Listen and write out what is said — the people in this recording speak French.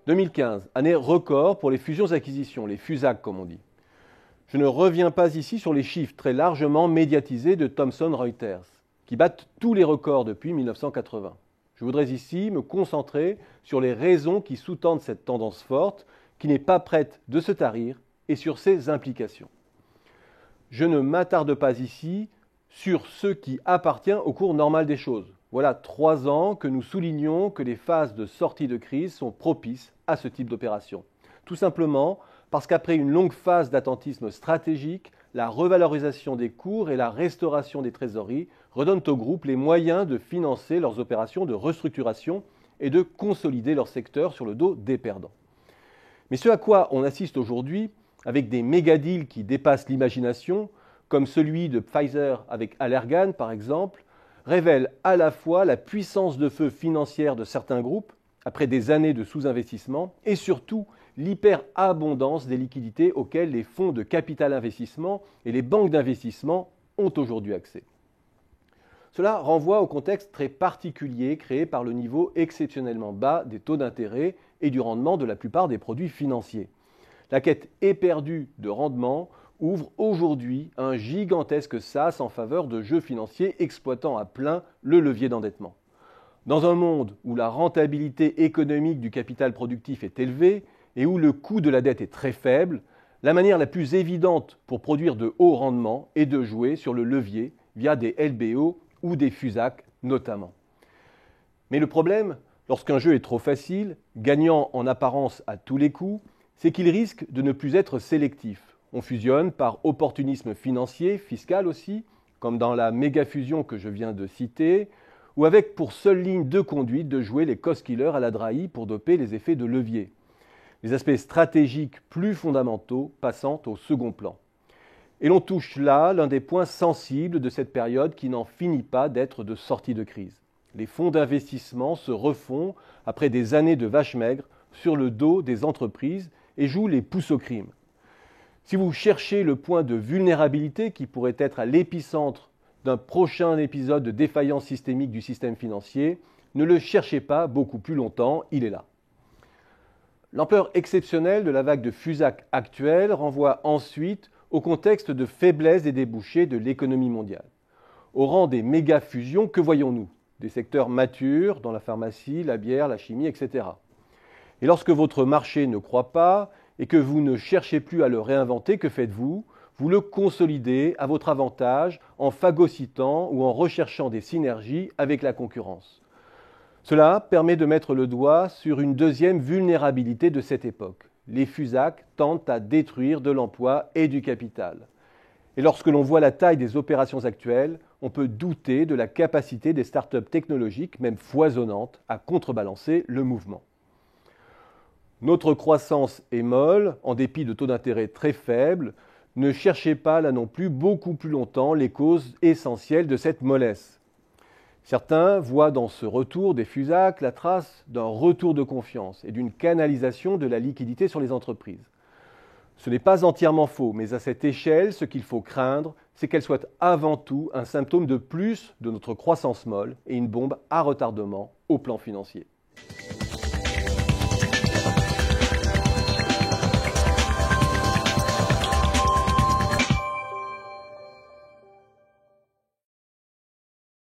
2015, année record pour les fusions-acquisitions, les FUSAC comme on dit. Je ne reviens pas ici sur les chiffres très largement médiatisés de Thomson Reuters, qui battent tous les records depuis 1980. Je voudrais ici me concentrer sur les raisons qui sous-tendent cette tendance forte, qui n'est pas prête de se tarir, et sur ses implications. Je ne m'attarde pas ici sur ce qui appartient au cours normal des choses. Voilà 3 ans que nous soulignons que les phases de sortie de crise sont propices à ce type d'opération. Tout simplement parce qu'après une longue phase d'attentisme stratégique, la revalorisation des cours et la restauration des trésoreries redonnent aux groupes les moyens de financer leurs opérations de restructuration et de consolider leur secteur sur le dos des perdants. Mais ce à quoi on assiste aujourd'hui, avec des méga-deals qui dépassent l'imagination, comme celui de Pfizer avec Allergan par exemple, révèle à la fois la puissance de feu financière de certains groupes, après des années de sous-investissement, et surtout l'hyperabondance des liquidités auxquelles les fonds de capital investissement et les banques d'investissement ont aujourd'hui accès. Cela renvoie au contexte très particulier créé par le niveau exceptionnellement bas des taux d'intérêt et du rendement de la plupart des produits financiers. La quête éperdue de rendement ouvre aujourd'hui un gigantesque sas en faveur de jeux financiers exploitant à plein le levier d'endettement. Dans un monde où la rentabilité économique du capital productif est élevée et où le coût de la dette est très faible, la manière la plus évidente pour produire de hauts rendements est de jouer sur le levier via des LBO ou des FUSAC notamment. Mais le problème, lorsqu'un jeu est trop facile, gagnant en apparence à tous les coups, c'est qu'il risque de ne plus être sélectif. On fusionne par opportunisme financier, fiscal aussi, comme dans la méga-fusion que je viens de citer, ou avec pour seule ligne de conduite de jouer les cost-killers à la drahi pour doper les effets de levier. Les aspects stratégiques plus fondamentaux passant au second plan. Et l'on touche là l'un des points sensibles de cette période qui n'en finit pas d'être de sortie de crise. Les fonds d'investissement se refont après des années de vaches maigres sur le dos des entreprises et jouent les pousses au crime. Si vous cherchez le point de vulnérabilité qui pourrait être à l'épicentre d'un prochain épisode de défaillance systémique du système financier, ne le cherchez pas beaucoup plus longtemps, il est là. L'ampleur exceptionnelle de la vague de FUSAC actuelle renvoie ensuite au contexte de faiblesse des débouchés de l'économie mondiale. Au rang des méga-fusions, que voyons-nous? Des secteurs matures dans la pharmacie, la bière, la chimie, etc. Et lorsque votre marché ne croît pas et que vous ne cherchez plus à le réinventer, que faites-vous? Vous le consolidez à votre avantage en phagocytant ou en recherchant des synergies avec la concurrence. Cela permet de mettre le doigt sur une deuxième vulnérabilité de cette époque. Les FUSAC tentent à détruire de l'emploi et du capital. Et lorsque l'on voit la taille des opérations actuelles, on peut douter de la capacité des startups technologiques, même foisonnantes, à contrebalancer le mouvement. Notre croissance est molle, en dépit de taux d'intérêt très faibles. Ne cherchez pas là non plus beaucoup plus longtemps les causes essentielles de cette mollesse. Certains voient dans ce retour des FUSAC la trace d'un retour de confiance et d'une canalisation de la liquidité sur les entreprises. Ce n'est pas entièrement faux, mais à cette échelle, ce qu'il faut craindre, c'est qu'elle soit avant tout un symptôme de plus de notre croissance molle et une bombe à retardement au plan financier.